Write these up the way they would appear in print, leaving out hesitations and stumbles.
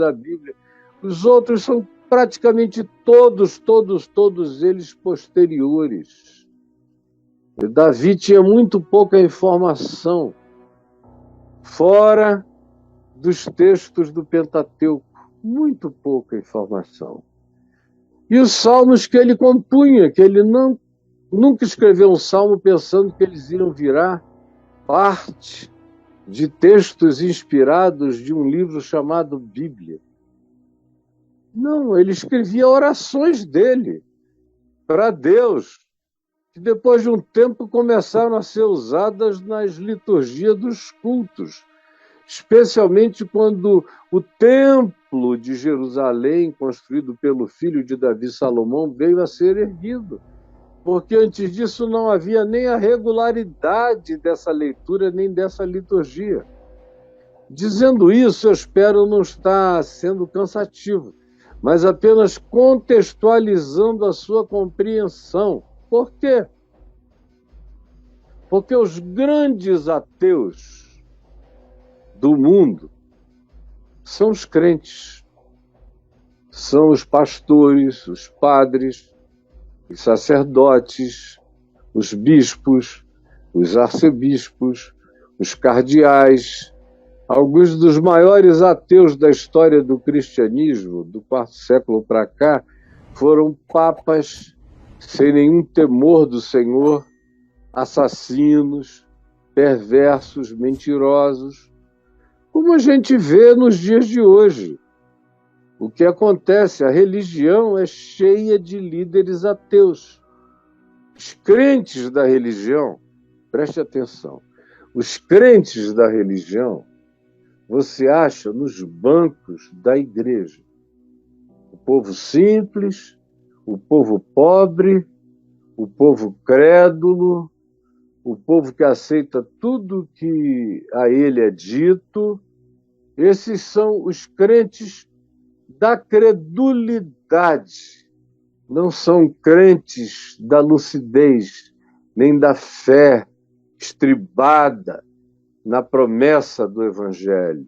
da Bíblia. Os outros são praticamente todos eles posteriores. Davi tinha muito pouca informação, fora dos textos do Pentateuco, muito pouca informação. E os salmos que ele compunha, que ele nunca escreveu um salmo pensando que eles iam virar parte de textos inspirados de um livro chamado Bíblia. Não, ele escrevia orações dele para Deus, que depois de um tempo começaram a ser usadas nas liturgias dos cultos, especialmente quando o templo de Jerusalém, construído pelo filho de Davi, Salomão, veio a ser erguido. Porque antes disso não havia nem a regularidade dessa leitura, nem dessa liturgia. Dizendo isso, eu espero não estar sendo cansativo, mas apenas contextualizando a sua compreensão. Por quê? Porque os grandes ateus do mundo são os crentes, são os pastores, os padres, os sacerdotes, os bispos, os arcebispos, os cardeais. Alguns dos maiores ateus da história do cristianismo, do quarto século para cá, foram papas sem nenhum temor do Senhor, assassinos, perversos, mentirosos, como a gente vê nos dias de hoje. O que acontece? A religião é cheia de líderes ateus. Os crentes da religião, preste atenção, os crentes da religião você acha nos bancos da igreja. O povo simples, o povo pobre, o povo crédulo, o povo que aceita tudo que a ele é dito. Esses são os crentes da credulidade. Não são crentes da lucidez, nem da fé estribada na promessa do Evangelho,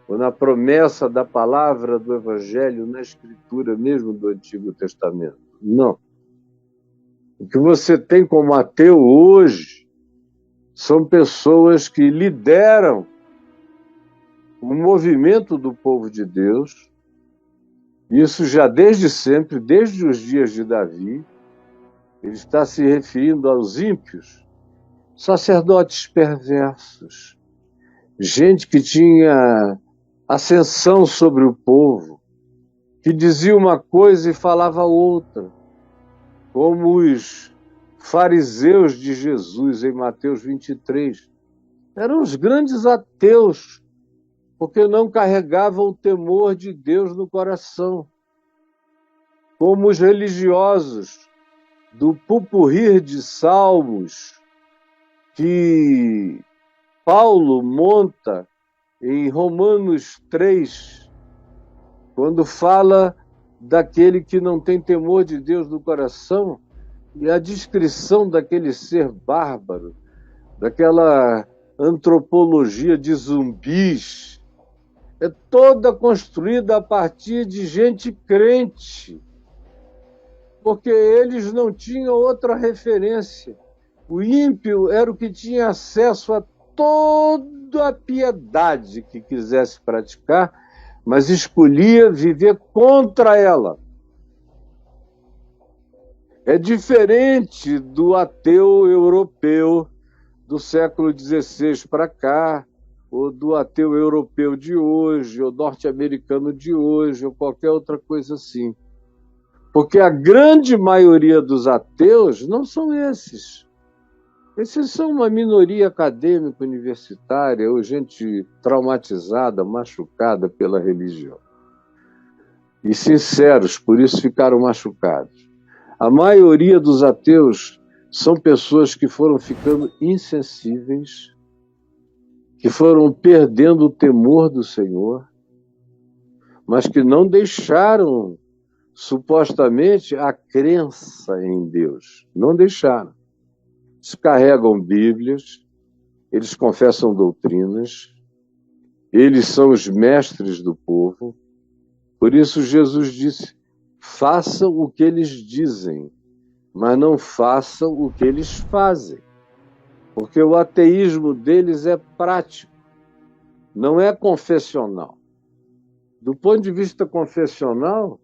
ou na promessa da palavra do Evangelho na Escritura mesmo do Antigo Testamento. Não. O que você tem como ateu hoje são pessoas que lideram o movimento do povo de Deus, isso já desde sempre, desde os dias de Davi. Ele está se referindo aos ímpios, sacerdotes perversos, gente que tinha ascensão sobre o povo, que dizia uma coisa e falava outra, como os fariseus de Jesus em Mateus 23. Eram os grandes ateus, porque não carregavam o temor de Deus no coração, como os religiosos do pupurri de salmos que Paulo monta em Romanos 3, quando fala daquele que não tem temor de Deus no coração, e a descrição daquele ser bárbaro, daquela antropologia de zumbis, é toda construída a partir de gente crente, porque eles não tinham outra referência. O ímpio era o que tinha acesso a toda a piedade que quisesse praticar, mas escolhia viver contra ela. É diferente do ateu europeu do século XVI para cá, ou do ateu europeu de hoje, ou norte-americano de hoje, ou qualquer outra coisa assim. Porque a grande maioria dos ateus não são esses. Esses são uma minoria acadêmica universitária, ou gente traumatizada, machucada pela religião. E sinceros, por isso ficaram machucados. A maioria dos ateus são pessoas que foram ficando insensíveis, que foram perdendo o temor do Senhor, mas que não deixaram, supostamente, a crença em Deus. Não deixaram. Eles carregam Bíblias, eles confessam doutrinas, eles são os mestres do povo, Por isso Jesus disse: façam o que eles dizem, mas não façam o que eles fazem. Porque o ateísmo deles é prático, não é confessional. Do ponto de vista confessional,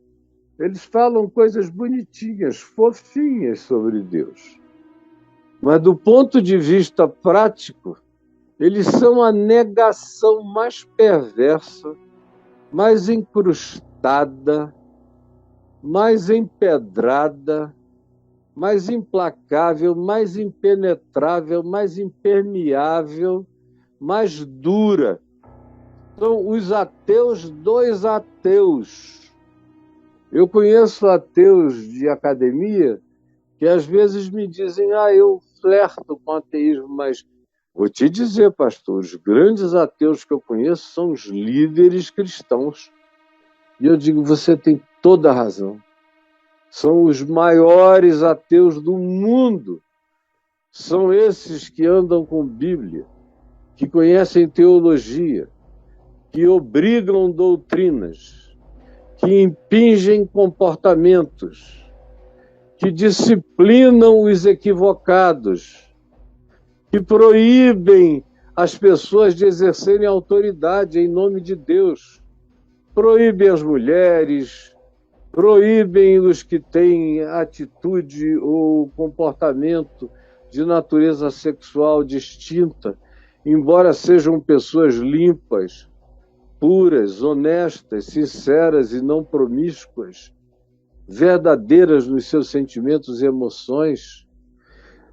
eles falam coisas bonitinhas, fofinhas sobre Deus. Mas do ponto de vista prático, eles são a negação mais perversa, mais incrustada, mais empedrada, mais implacável, mais impenetrável, mais impermeável, mais dura. São os ateus dos ateus. Eu conheço ateus de academia que às vezes me dizem: eu flerto com ateísmo, mas vou te dizer, pastor, os grandes ateus que eu conheço são os líderes cristãos. E eu digo: você tem toda a razão. São os maiores ateus do mundo. São esses que andam com Bíblia, que conhecem teologia, que obrigam doutrinas, que impingem comportamentos, que disciplinam os equivocados, que proíbem as pessoas de exercerem autoridade em nome de Deus, proíbem as mulheres, proíbem os que têm atitude ou comportamento de natureza sexual distinta, embora sejam pessoas limpas, puras, honestas, sinceras e não promíscuas, verdadeiras nos seus sentimentos e emoções,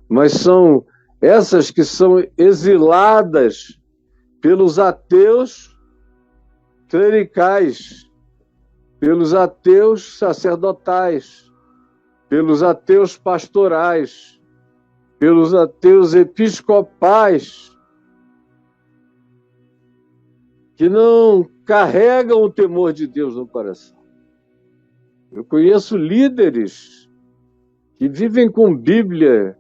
mas são essas que são exiladas pelos ateus clericais, pelos ateus sacerdotais, pelos ateus pastorais, pelos ateus episcopais, que não carregam o temor de Deus no coração. Eu conheço líderes que vivem com Bíblia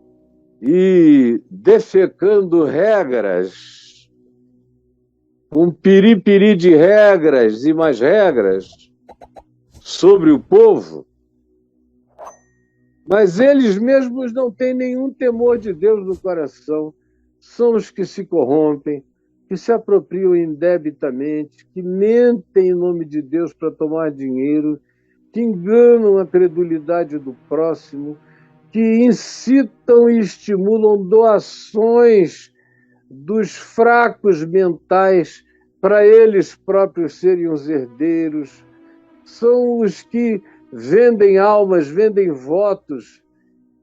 e defecando regras, um piripiri de regras e mais regras sobre o povo, mas eles mesmos não têm nenhum temor de Deus no coração. São os que se corrompem, que se apropriam indebitamente, que mentem em nome de Deus para tomar dinheiro, que enganam a credulidade do próximo, que incitam e estimulam doações dos fracos mentais para eles próprios serem os herdeiros. São os que vendem almas, vendem votos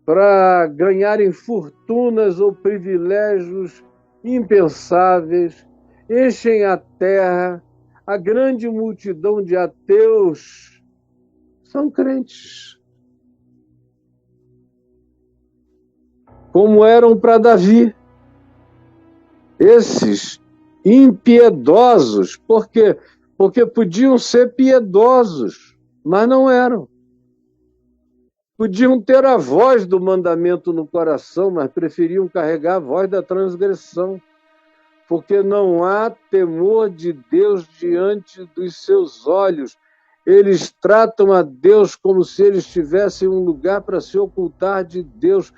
para ganharem fortunas ou privilégios impensáveis, enchem a terra. A grande multidão de ateus são crentes, como eram para Davi. Esses impiedosos, porque podiam ser piedosos, mas não eram. Podiam ter a voz do mandamento no coração, mas preferiam carregar a voz da transgressão, porque não há temor de Deus diante dos seus olhos. Eles tratam a Deus como se eles tivessem um lugar para se ocultar de Deus,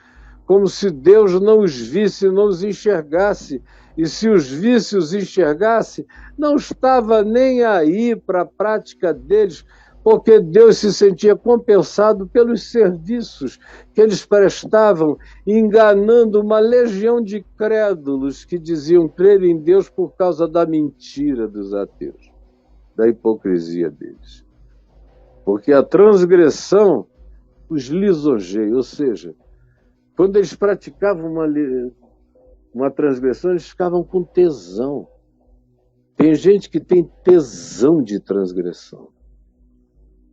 como se Deus não os visse, não os enxergasse. E se os visse, os enxergasse, não estava nem aí para a prática deles, porque Deus se sentia compensado pelos serviços que eles prestavam, enganando uma legião de crédulos que diziam crer em Deus por causa da mentira dos ateus, da hipocrisia deles. Porque a transgressão os lisonjeia, ou seja, quando eles praticavam uma transgressão, eles ficavam com tesão. Tem gente que tem tesão de transgressão.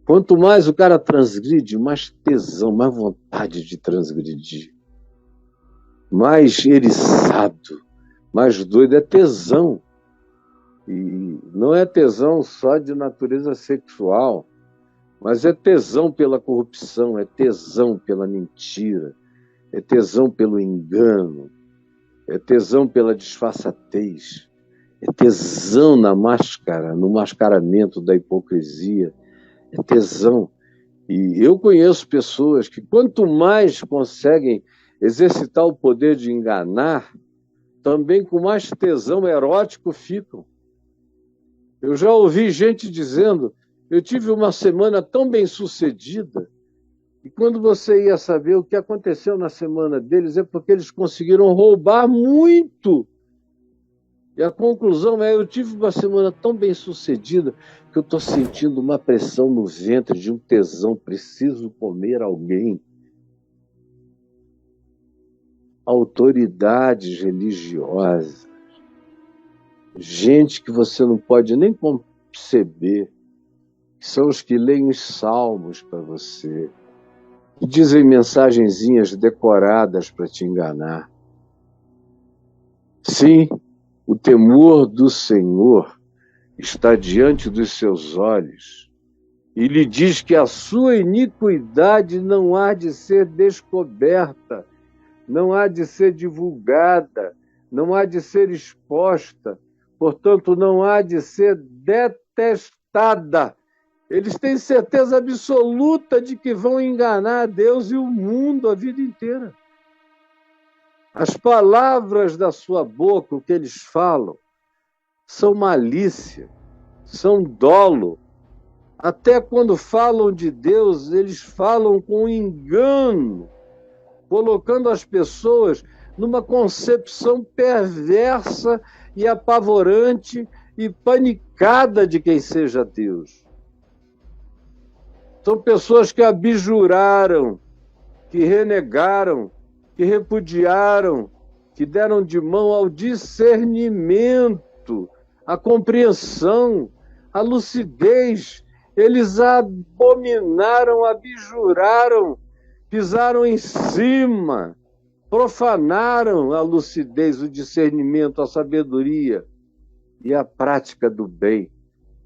Quanto mais o cara transgride, mais tesão, mais vontade de transgredir. Mais eriçado, mais doido. É tesão. E não é tesão só de natureza sexual, mas é tesão pela corrupção, é tesão pela mentira, é tesão pelo engano, é tesão pela disfarçatez, é tesão na máscara, no mascaramento da hipocrisia, É tesão. E eu conheço pessoas que, quanto mais conseguem exercitar o poder de enganar, também com mais tesão erótico ficam. Eu já ouvi gente dizendo: eu tive uma semana tão bem sucedida, e quando você ia saber o que aconteceu na semana deles, é porque eles conseguiram roubar muito. E a conclusão é: eu tive uma semana tão bem sucedida que eu estou sentindo uma pressão no ventre de um tesão, preciso comer alguém. Autoridades religiosas, gente que você não pode nem conceber, que são os que leem os salmos para você, que dizem mensagenzinhas decoradas para te enganar. Sim, o temor do Senhor está diante dos seus olhos e lhe diz que a sua iniquidade não há de ser descoberta, não há de ser divulgada, não há de ser exposta, portanto, não há de ser detestada. Eles têm certeza absoluta de que vão enganar a Deus e o mundo a vida inteira. As palavras da sua boca, o que eles falam, são malícia, são dolo. Até quando falam de Deus, eles falam com engano, colocando as pessoas numa concepção perversa e apavorante e panicada de quem seja Deus. São pessoas que abjuraram, que renegaram, que repudiaram, que deram de mão ao discernimento, à compreensão, à lucidez. Eles abominaram, abjuraram, pisaram em cima, profanaram a lucidez, o discernimento, a sabedoria e a prática do bem.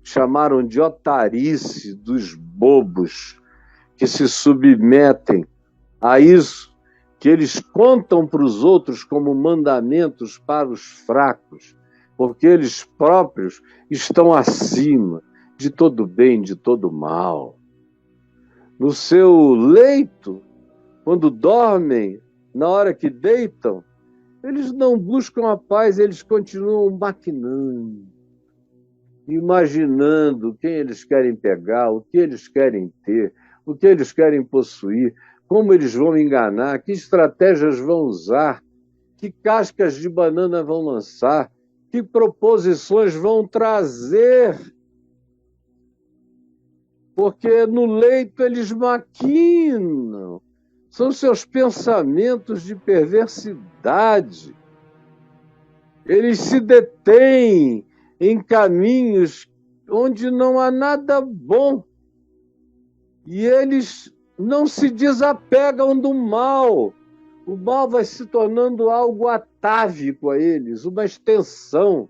Chamaram de otarice dos bobos que se submetem a isso que eles contam para os outros como mandamentos para os fracos, porque eles próprios estão acima de todo bem, de todo mal. No seu leito, quando dormem, na hora que deitam, eles não buscam a paz, eles continuam maquinando, imaginando quem eles querem pegar, o que eles querem ter, o que eles querem possuir, como eles vão enganar, que estratégias vão usar, que cascas de banana vão lançar, que proposições vão trazer. Porque no leito eles maquinam, são seus pensamentos de perversidade. Eles se detêm em caminhos onde não há nada bom. E eles não se desapegam do mal. O mal vai se tornando algo atávico a eles, uma extensão,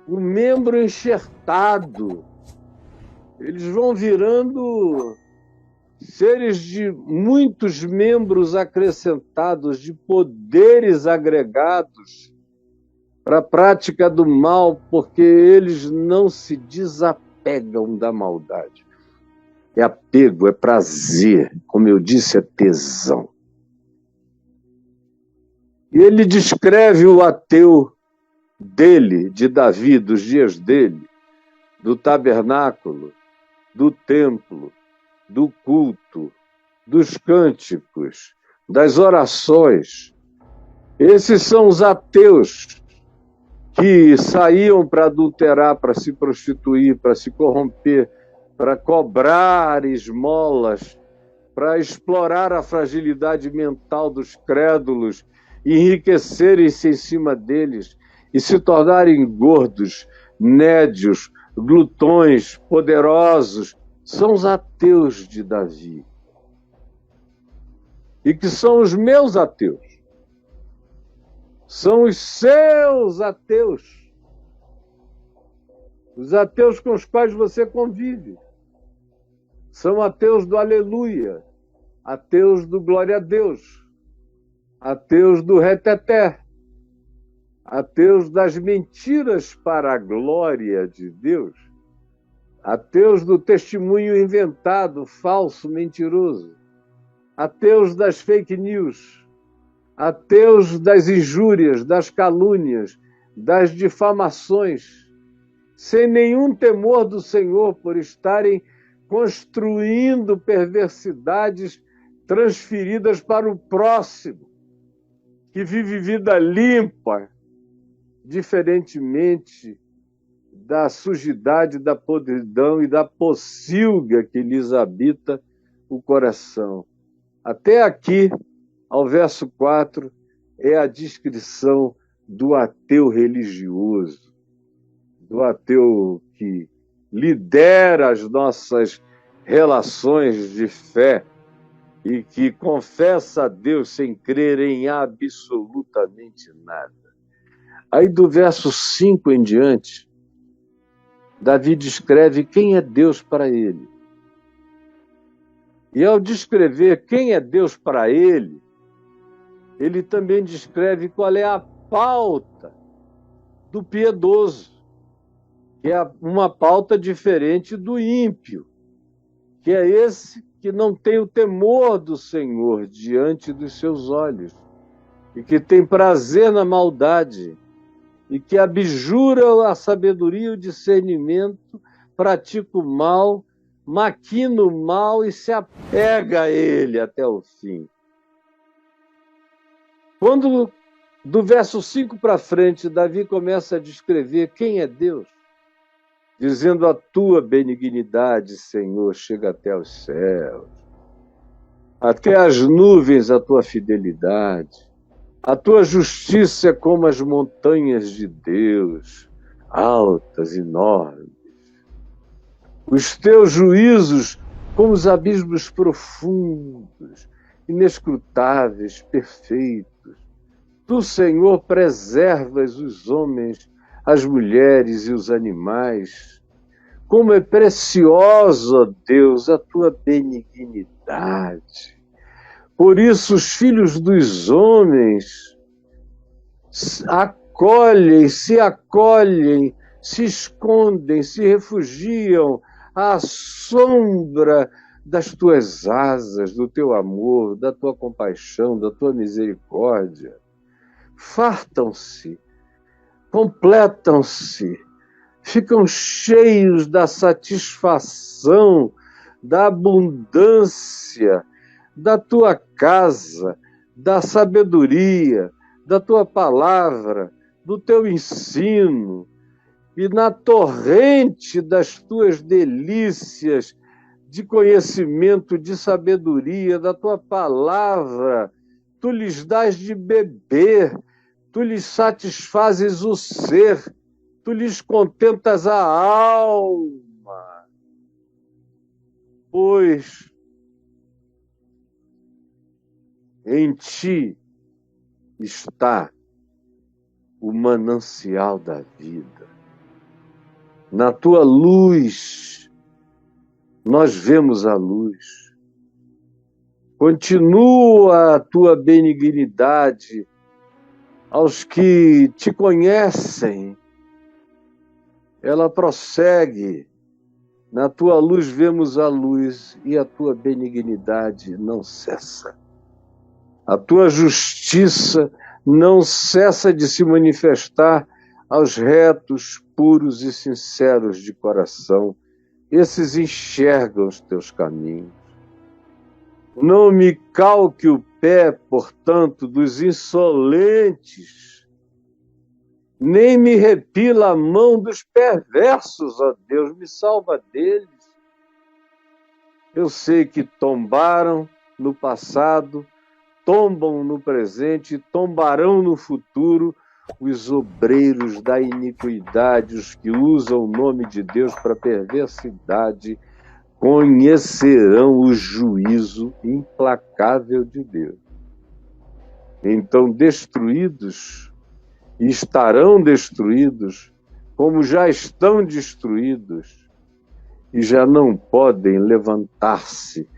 um membro enxertado. Eles vão virando seres de muitos membros acrescentados, de poderes agregados para a prática do mal, porque eles não se desapegam da maldade. É apego, é prazer, como eu disse, é tesão. E ele descreve o ateu dele, de Davi, dos dias dele, do tabernáculo, do templo, do culto, dos cânticos, das orações. Esses são os ateus que saíam para adulterar, para se prostituir, para se corromper, para cobrar esmolas, para explorar a fragilidade mental dos crédulos, enriquecerem-se em cima deles e se tornarem gordos, nédios, glutões, poderosos. São os ateus de Davi. E que são os meus ateus. São os seus ateus. Os ateus com os quais você convive. São ateus do aleluia, ateus do glória a Deus, ateus do reteté, ateus das mentiras para a glória de Deus. ateus do testemunho inventado, falso, mentiroso, ateus das fake news, ateus das injúrias, das calúnias, das difamações, sem nenhum temor do Senhor por estarem construindo perversidades transferidas para o próximo, que vive vida limpa, diferentemente da sujidade, da podridão e da pocilga que lhes habita o coração. Até aqui, ao verso 4, é a descrição do ateu religioso, do ateu que lidera as nossas relações de fé e que confessa a Deus sem crer em absolutamente nada. Aí do verso 5 em diante, Davi descreve quem é Deus para ele. E ao descrever quem é Deus para ele, ele também descreve qual é a pauta do piedoso, que é uma pauta diferente do ímpio, que é esse que não tem o temor do Senhor diante dos seus olhos, e que tem prazer na maldade, e que abjura a sabedoria e o discernimento, pratica o mal, maquina o mal e se apega a ele até o fim. Quando, do verso 5 para frente, Davi começa a descrever quem é Deus, dizendo: a tua benignidade, Senhor, chega até os céus, até as nuvens a tua fidelidade, a tua justiça é como as montanhas de Deus, altas, enormes. Os teus juízos como os abismos profundos, inescrutáveis, perfeitos. Tu, Senhor, preservas os homens, as mulheres e os animais. Como é preciosa, ó Deus, a tua benignidade. Por isso os filhos dos homens acolhem, se escondem, se refugiam à sombra das tuas asas, do teu amor, da tua compaixão, da tua misericórdia. Fartam-se, completam-se, ficam cheios da satisfação, da abundância, da tua casa, da sabedoria, da tua palavra, do teu ensino, e na torrente das tuas delícias de conhecimento, de sabedoria, da tua palavra, tu lhes dás de beber, tu lhes satisfazes o ser, tu lhes contentas a alma, pois em ti está o manancial da vida. Na tua luz, nós vemos a luz. Continua a tua benignidade aos que te conhecem. Ela prossegue. Na tua luz vemos a luz e a tua benignidade não cessa. A tua justiça não cessa de se manifestar aos retos, puros e sinceros de coração. Esses enxergam os teus caminhos. Não me calque o pé, portanto, dos insolentes, nem me repila a mão dos perversos, ó Deus, me salva deles. Eu sei que tombaram no passado, tombam no presente, tombarão no futuro os obreiros da iniquidade, os que usam o nome de Deus para perversidade, conhecerão o juízo implacável de Deus. Então, destruídos, e estarão destruídos, como já estão destruídos, e já não podem levantar-se,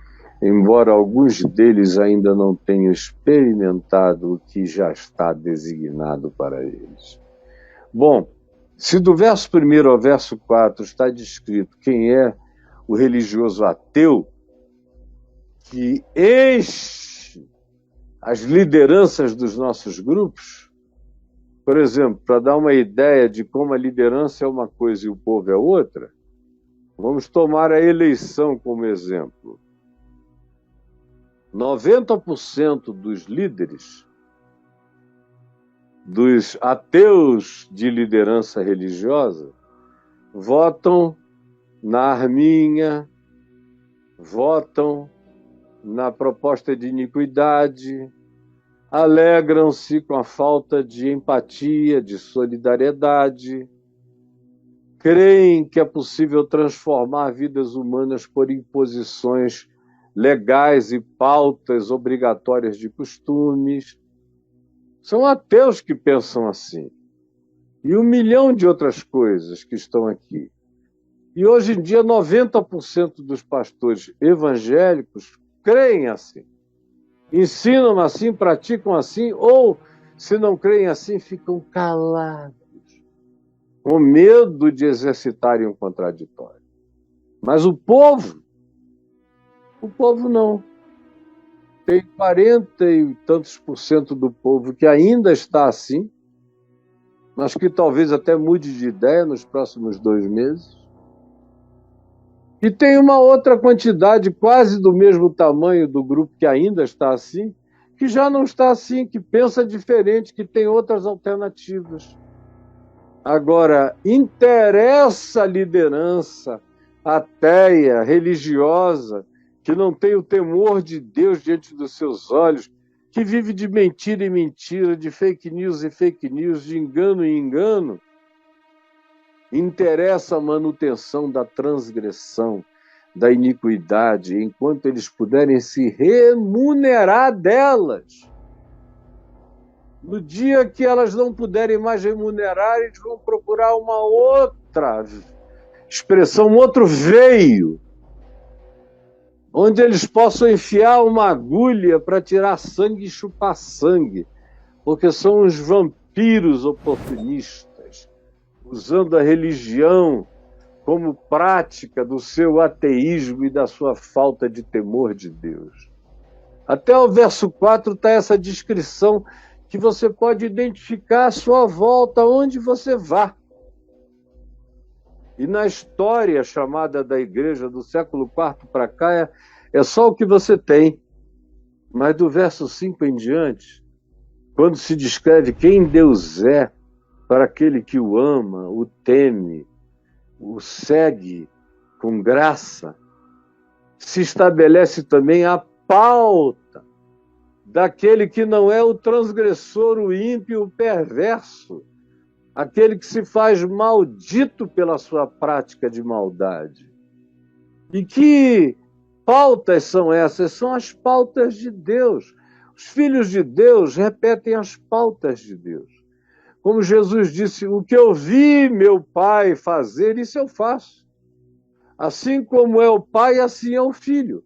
embora alguns deles ainda não tenham experimentado o que já está designado para eles. Bom, Se do verso 1 ao verso 4 está descrito quem é o religioso ateu, que enche as lideranças dos nossos grupos, por exemplo, para dar uma ideia de como a liderança é uma coisa e o povo é outra, vamos tomar a eleição como exemplo. 90% dos líderes, dos ateus de liderança religiosa, votam na arminha, votam na proposta de iniquidade, alegram-se com a falta de empatia, de solidariedade, creem que é possível transformar vidas humanas por imposições legais e pautas obrigatórias de costumes. São ateus que pensam assim. E 1 milhão de outras coisas que estão aqui. E hoje em dia, 90% dos pastores evangélicos creem assim. Ensinam assim, praticam assim, ou, se não creem assim, ficam calados, com medo de exercitarem um contraditório. Mas o povo não. Tem 40 e tantos por cento do povo que ainda está assim, mas que talvez até mude de ideia nos próximos 2 meses. E tem uma outra quantidade quase do mesmo tamanho do grupo que ainda está assim, que já não está assim, que pensa diferente, que tem outras alternativas. Agora, interessa a liderança ateia, religiosa, que não tem o temor de Deus diante dos seus olhos, que vive de mentira em mentira, de fake news em fake news, de engano em engano. Interessa a manutenção da transgressão, da iniquidade, enquanto eles puderem se remunerar delas. No dia que elas não puderem mais remunerar, eles vão procurar uma outra expressão, um outro veio, onde eles possam enfiar uma agulha para tirar sangue e chupar sangue, porque são os vampiros oportunistas, usando a religião como prática do seu ateísmo e da sua falta de temor de Deus. Até o verso 4 está essa descrição que você pode identificar à sua volta, onde você vá. E na história chamada da igreja do século IV para cá, é só o que você tem. Mas do verso 5 em diante, quando se descreve quem Deus é para aquele que o ama, o teme, o segue com graça, se estabelece também a pauta daquele que não é o transgressor, o ímpio, o perverso, aquele que se faz maldito pela sua prática de maldade. E que pautas são essas? São as pautas de Deus. Os filhos de Deus repetem as pautas de Deus. Como Jesus disse, o que eu vi meu Pai fazer, isso eu faço. Assim como é o Pai, assim é o Filho.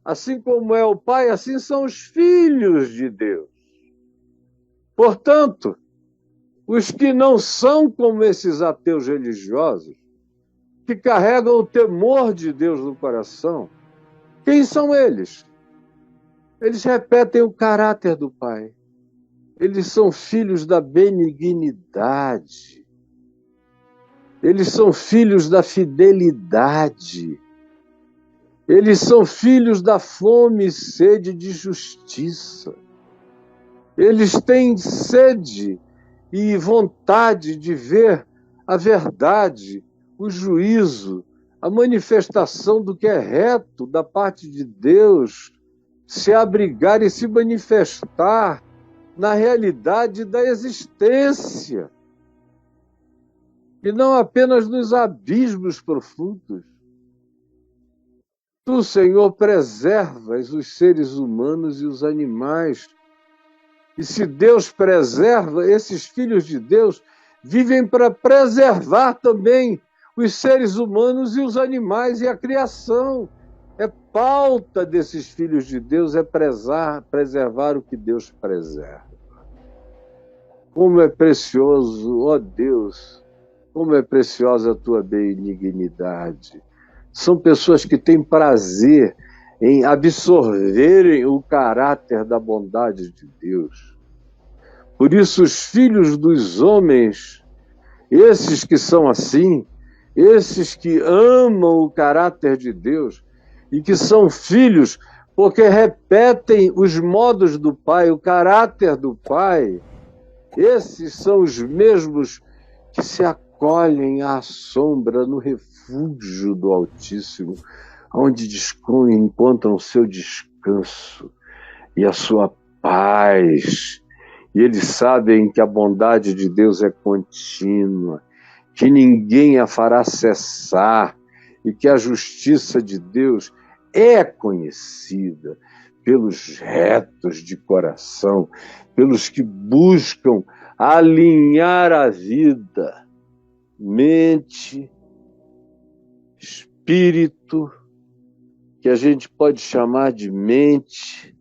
Assim como é o Pai, assim são os filhos de Deus. Portanto, os que não são como esses ateus religiosos, que carregam o temor de Deus no coração, quem são eles? Eles repetem o caráter do Pai. Eles são filhos da benignidade. Eles são filhos da fidelidade. Eles são filhos da fome e sede de justiça. Eles têm sede e vontade de ver a verdade, o juízo, a manifestação do que é reto da parte de Deus, se abrigar e se manifestar na realidade da existência, e não apenas nos abismos profundos. Tu, Senhor, preservas os seres humanos e os animais. E se Deus preserva, esses filhos de Deus vivem para preservar também os seres humanos e os animais e a criação. É pauta desses filhos de Deus, é preservar o que Deus preserva. Como é precioso, ó Deus, como é preciosa a tua benignidade. São pessoas que têm prazer em absorverem o caráter da bondade de Deus. Por isso, os filhos dos homens, esses que são assim, esses que amam o caráter de Deus e que são filhos porque repetem os modos do Pai, o caráter do Pai, esses são os mesmos que se acolhem à sombra, no refúgio do Altíssimo, onde encontram o seu descanso e a sua paz. E eles sabem que a bondade de Deus é contínua, que ninguém a fará cessar e que a justiça de Deus é conhecida pelos retos de coração, pelos que buscam alinhar a vida, mente, espírito, que a gente pode chamar de mente,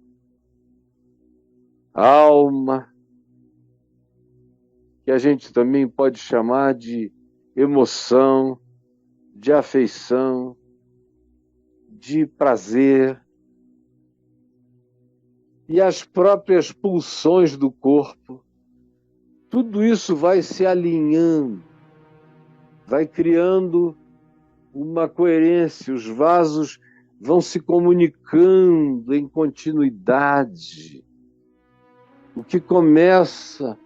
alma, que a gente também pode chamar de emoção, de afeição, de prazer, e as próprias pulsões do corpo. Tudo isso vai se alinhando, vai criando uma coerência, os vasos vão se comunicando em continuidade. O que começa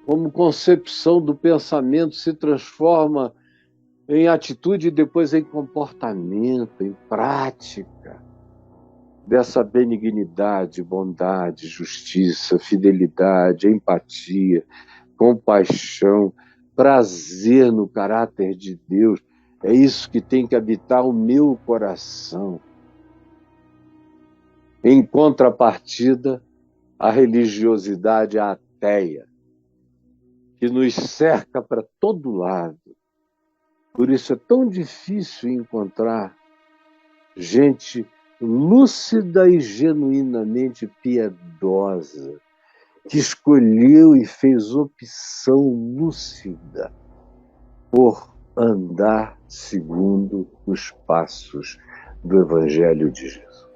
como concepção do pensamento se transforma em atitude e depois em comportamento, em prática dessa benignidade, bondade, justiça, fidelidade, empatia, compaixão, prazer no caráter de Deus. É isso que tem que habitar o meu coração. Em contrapartida, a religiosidade ateia, que nos cerca para todo lado. Por isso é tão difícil encontrar gente lúcida e genuinamente piedosa, que escolheu e fez opção lúcida por andar segundo os passos do Evangelho de Jesus.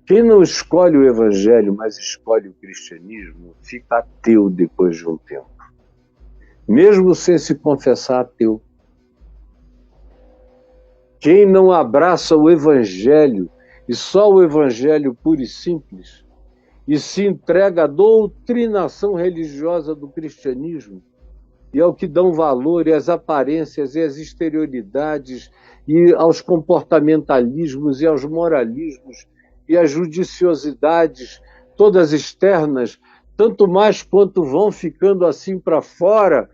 Quem não escolhe o Evangelho, mas escolhe o cristianismo, fica ateu depois de um tempo, mesmo sem se confessar ateu. Quem não abraça o Evangelho, e só o Evangelho puro e simples, e se entrega à doutrinação religiosa do cristianismo, e ao que dão valor, e às aparências, e às exterioridades, e aos comportamentalismos, e aos moralismos, e às judiciosidades, todas externas, tanto mais quanto vão ficando assim para fora,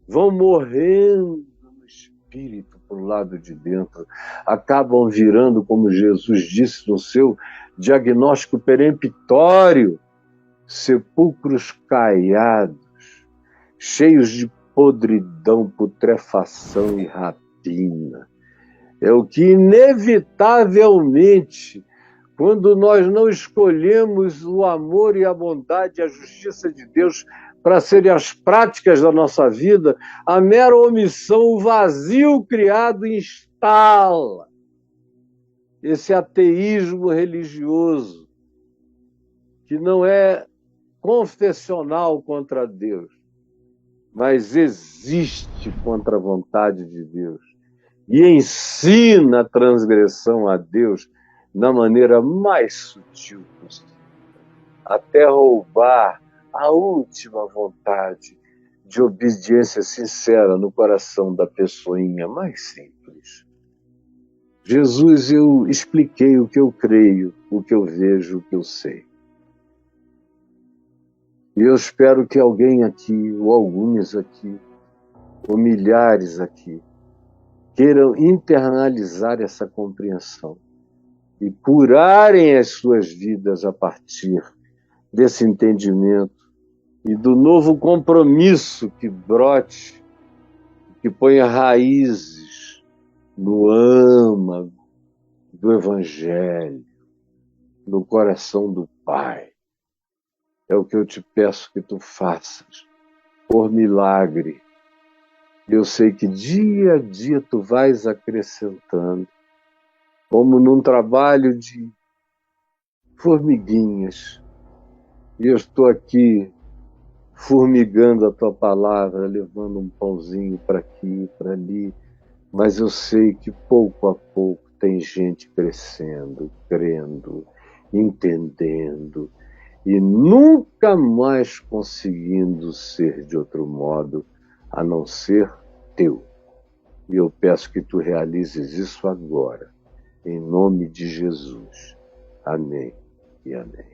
vão morrendo no espírito para o lado de dentro, acabam virando, como Jesus disse no seu diagnóstico peremptório, sepulcros caiados, cheios de podridão, putrefação e rapina. É o que inevitavelmente, quando nós não escolhemos o amor e a bondade e a justiça de Deus para serem as práticas da nossa vida, a mera omissão, o vazio criado instala esse ateísmo religioso, que não é confessional contra Deus, mas existe contra a vontade de Deus e ensina a transgressão a Deus da maneira mais sutil possível, até roubar a última vontade de obediência sincera no coração da pessoinha mais simples. Jesus, eu expliquei o que eu creio, o que eu vejo, o que eu sei. E eu espero que alguém aqui, ou alguns aqui, ou milhares aqui, queiram internalizar essa compreensão e curarem as suas vidas a partir desse entendimento e do novo compromisso que brote, que ponha raízes no âmago do Evangelho, no coração do Pai. É o que eu te peço que tu faças, por milagre, Eu sei que dia a dia tu vais acrescentando, como num trabalho de formiguinhas. E eu estou aqui formigando a tua palavra, levando um pãozinho para aqui, para ali, mas eu sei que pouco a pouco tem gente crescendo, crendo, entendendo e nunca mais conseguindo ser de outro modo a não ser teu. E eu peço que tu realizes isso agora, em nome de Jesus. Amém e amém.